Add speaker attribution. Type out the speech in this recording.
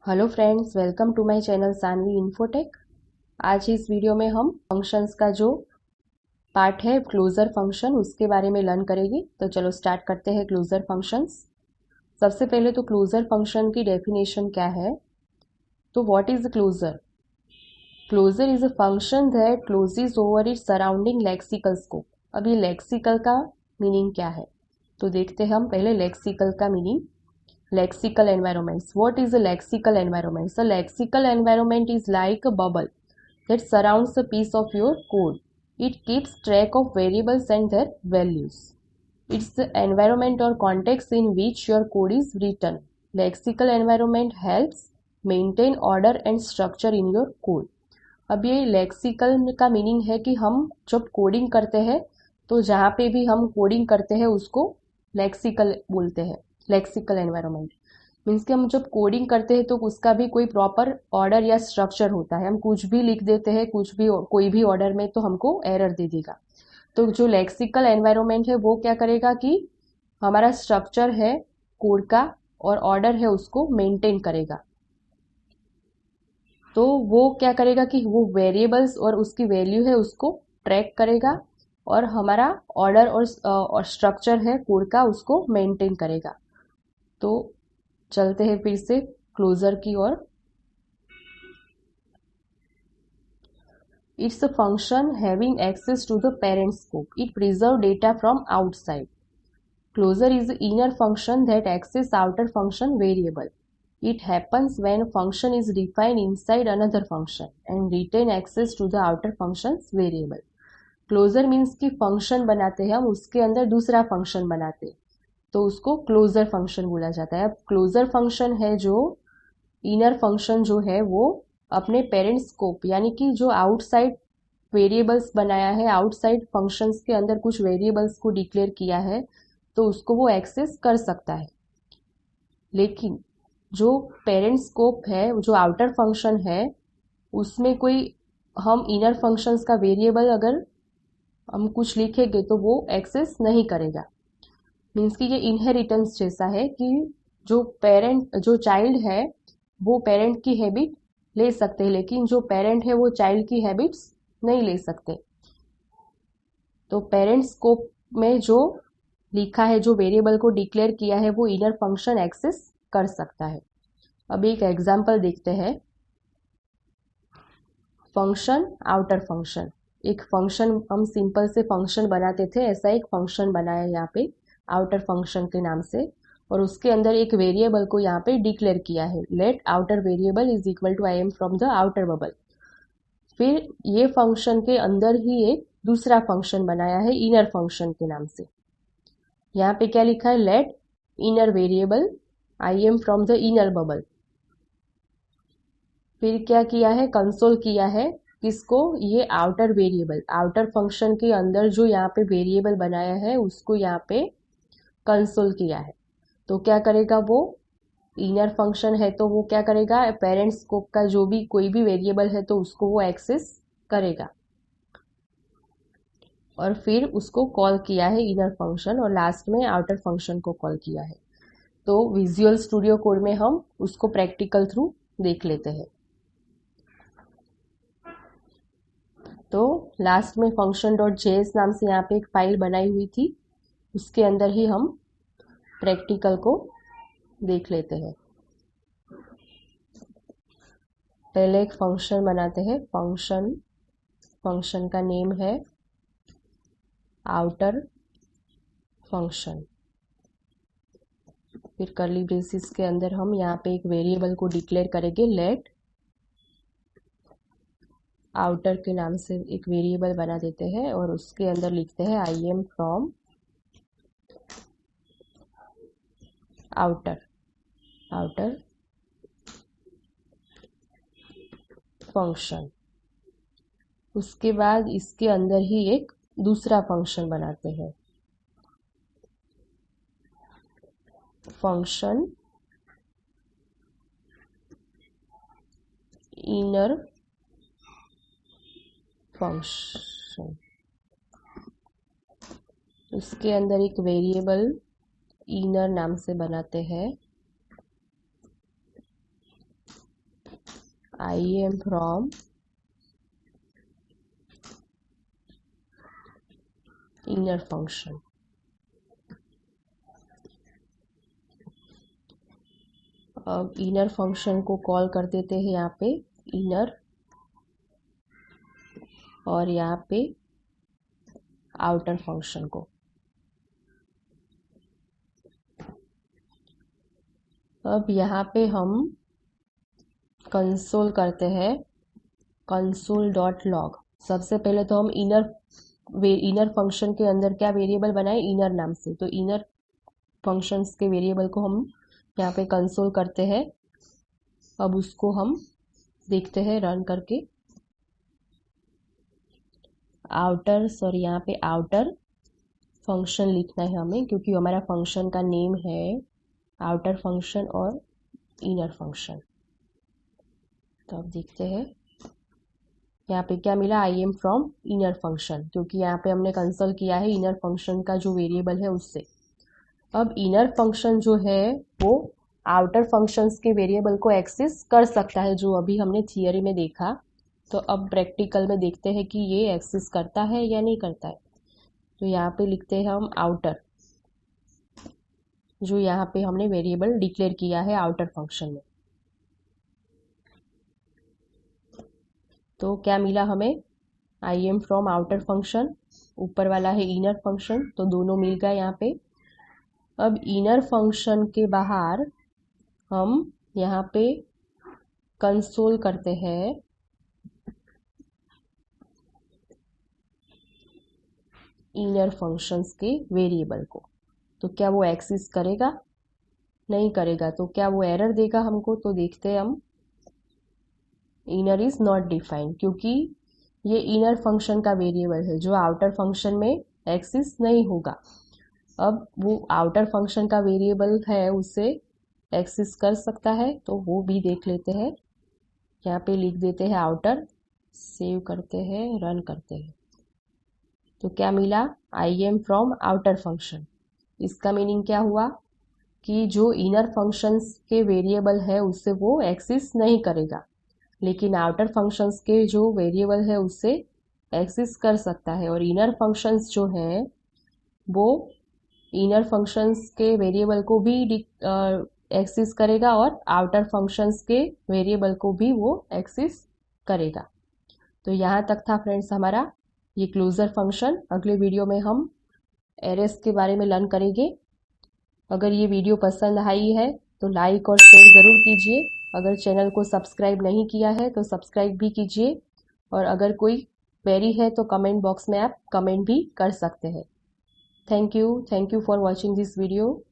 Speaker 1: Hello friends, welcome to my channel Saanvi Infotech. आज इस video में हम फंक्शंस का जो पार्ट है क्लोजर फंक्शन उसके बारे में लर्न करेंगे। तो चलो स्टार्ट करते हैं क्लोजर फंक्शंस। सबसे पहले तो क्लोजर फंक्शन की डेफिनेशन क्या है। तो what is closure? Closure is a function that closes over its surrounding lexical scope. अब ये लेक्सिकल का मीनिंग क्या है तो देखते हैं हम पहले लेक्सिकल का meaning. Lexical environments. What is a lexical environment? So lexical environment is like a bubble that surrounds a piece of your code. It keeps track of variables and their values. It's the environment or context in which your code is written. Lexical environment helps maintain order and structure in your code. अब ये lexical का meaning है कि हम जब coding करते हैं तो जहाँ पे भी हम कोडिंग करते हैं उसको लेक्सिकल बोलते हैं। लेक्सिकल एनवायरनमेंट मीन्स कि हम जब कोडिंग करते हैं तो उसका भी कोई प्रॉपर ऑर्डर या स्ट्रक्चर होता है। हम कुछ भी लिख देते हैं, कुछ भी कोई भी ऑर्डर में, तो हमको एरर दे देगा। तो जो लेक्सिकल एनवायरनमेंट है वो क्या करेगा कि हमारा स्ट्रक्चर है कोड का और ऑर्डर है उसको मेंटेन करेगा। तो वो क्या करेगा कि वो वेरिएबल्स और उसकी वैल्यू है उसको ट्रैक करेगा और हमारा ऑर्डर और स्ट्रक्चर है कोड का उसको मेंटेन करेगा। तो चलते हैं फिर से क्लोजर की ओर। It's a function having access to the parent scope. It preserve data from outside. Closure is the inner function that access outer function variable. It happens when a function is defined inside another function and retain access to the outer function's variable. Closure means कि function बनाते हैं हम, उसके अंदर दूसरा function बनाते हैं तो उसको closure function बोला जाता है। अब closure function है जो inner function जो है वो अपने parent scope यानी कि जो outside वेरिएबल्स बनाया है, आउटसाइड फंक्शंस के अंदर कुछ वेरिएबल्स को डिक्लेयर किया है तो उसको वो एक्सेस कर सकता है। लेकिन जो पेरेंट स्कोप है, जो आउटर फंक्शन है, उसमें कोई हम इनर फंक्शंस का वेरिएबल अगर हम कुछ लिखेंगे तो वो एक्सेस नहीं करेगा। मीन्स कि ये इनहेरिटेंस जैसा है कि जो चाइल्ड है वो पेरेंट की हैबिट ले सकते हैं, लेकिन जो पेरेंट है वो चाइल्ड की हैबिट्स नहीं ले सकते। तो पेरेंट स्कोप में जो लिखा है, जो वेरिएबल को डिक्लेयर किया है, वो इनर फंक्शन एक्सेस कर सकता है। अब एक एग्जांपल देखते हैं। Function, outer function. एक फंक्शन हम सिंपल से फंक्शन बनाते थे, ऐसा एक फंक्शन बनाया यहाँ पे आउटर फंक्शन के नाम से, और उसके अंदर एक वेरिएबल को यहाँ पे डिक्लेयर किया है। Let outer variable is equal to I am from the outer bubble. फिर ये फंक्शन के अंदर ही एक दूसरा फंक्शन बनाया है इनर फंक्शन के नाम से। यहाँ पे क्या लिखा है? Let inner variable I am from the inner bubble. फिर क्या किया है? कंसोल किया है किसको? ये आउटर वेरिएबल, आउटर फंक्शन के अंदर जो यहाँ पे वेरिएबल बनाया है उसको यहाँ पे कंसोल किया है। तो क्या करेगा वो? इनर फंक्शन है तो वो क्या करेगा? पेरेंट स्कोप का जो भी कोई भी वेरिएबल है तो उसको वो एक्सेस करेगा और फिर उसको कॉल किया है इनर फंक्शन, और लास्ट में आउटर फंक्शन को कॉल किया है। तो विजुअल स्टूडियो कोड में हम उसको प्रैक्टिकल थ्रू देख लेते हैं। तो लास्ट में फंक्शन डॉट जेएस नाम से यहाँ पे एक फाइल बनाई हुई थी, उसके अंदर ही हम प्रैक्टिकल को देख लेते हैं। पहले एक फंक्शन बनाते हैं। फंक्शन का नेम है आउटर फंक्शन। फिर कर्ली ब्रेसिस के अंदर हम यहाँ पे एक वेरिएबल को डिक्लेयर करेंगे। लेट आउटर के नाम से एक वेरिएबल बना देते हैं और उसके अंदर लिखते हैं आई एम फ्रॉम आउटर फंक्शन। उसके बाद इसके अंदर ही एक दूसरा फंक्शन बनाते हैं, फंक्शन इनर फंक्शन। उसके अंदर एक वेरिएबल इनर नाम से बनाते हैं IEM from inner function। अब इनर फंक्शन को कॉल कर देते हैं यहाँ पे इनर, और यहाँ पे आउटर फंक्शन को। अब यहाँ पे हम कंसोल करते हैं console.log। सबसे पहले तो हम इनर फंक्शन के अंदर क्या वेरिएबल बनाए, इनर नाम से, तो इनर फंक्शंस के वेरिएबल को हम यहाँ पे कंसोल करते हैं। अब उसको हम देखते हैं रन करके। आउटर, सॉरी यहाँ पे आउटर फंक्शन लिखना है हमें, क्योंकि हमारा फंक्शन का नेम है आउटर फंक्शन और इनर फंक्शन। तो अब देखते हैं यहाँ पे क्या मिला, IEM फ्रॉम इनर फंक्शन, क्योंकि यहाँ पे हमने कंसोल किया है इनर फंक्शन का जो वेरिएबल है उससे। अब इनर फंक्शन जो है वो आउटर फंक्शंस के वेरिएबल को एक्सेस कर सकता है, जो अभी हमने थियरी में देखा। तो अब प्रैक्टिकल में देखते हैं कि ये एक्सेस करता है या नहीं करता है। तो यहाँ पे लिखते हैं हम आउटर, जो यहाँ पे हमने वेरिएबल डिक्लेयर किया है आउटर फंक्शन में। तो क्या मिला हमें, IEM फ्रॉम आउटर फंक्शन, ऊपर वाला है इनर फंक्शन, तो दोनों मिल गए यहाँ पे। अब इनर फंक्शन के बाहर हम यहाँ पे कंसोल करते हैं इनर फंक्शंस के वेरिएबल को। तो क्या वो एक्सेस करेगा, नहीं करेगा, तो क्या वो एरर देगा हमको। तो देखते हैं हम, इनर इज नॉट डिफाइंड, क्योंकि ये इनर फंक्शन का वेरिएबल है जो आउटर फंक्शन में एक्सेस नहीं होगा। अब वो आउटर फंक्शन का वेरिएबल है, उससे एक्सेस कर सकता है, तो वो भी देख लेते हैं। यहाँ पे लिख देते हैं आउटर, सेव करते हैं, रन करते हैं। तो क्या मिला, IEM फ्रॉम आउटर फंक्शन। इसका मीनिंग क्या हुआ कि जो इनर फंक्शंस के वेरिएबल है उससे वो एक्सेस नहीं करेगा, लेकिन आउटर फंक्शंस के जो वेरिएबल है उससे एक्सेस कर सकता है। और इनर फंक्शंस जो है वो इनर फंक्शंस के वेरिएबल को भी एक्सेस करेगा, और आउटर फंक्शंस के वेरिएबल को भी वो एक्सेस करेगा। तो यहाँ तक था फ्रेंड्स हमारा ये क्लोजर फंक्शन। अगले वीडियो में हम एरेस के बारे में लर्न करेंगे। अगर ये वीडियो पसंद आई है तो लाइक और शेयर ज़रूर कीजिए। अगर चैनल को सब्सक्राइब नहीं किया है तो सब्सक्राइब भी कीजिए, और अगर कोई क्वेरी है तो कमेंट बॉक्स में आप कमेंट भी कर सकते हैं। Thank you for watching this video.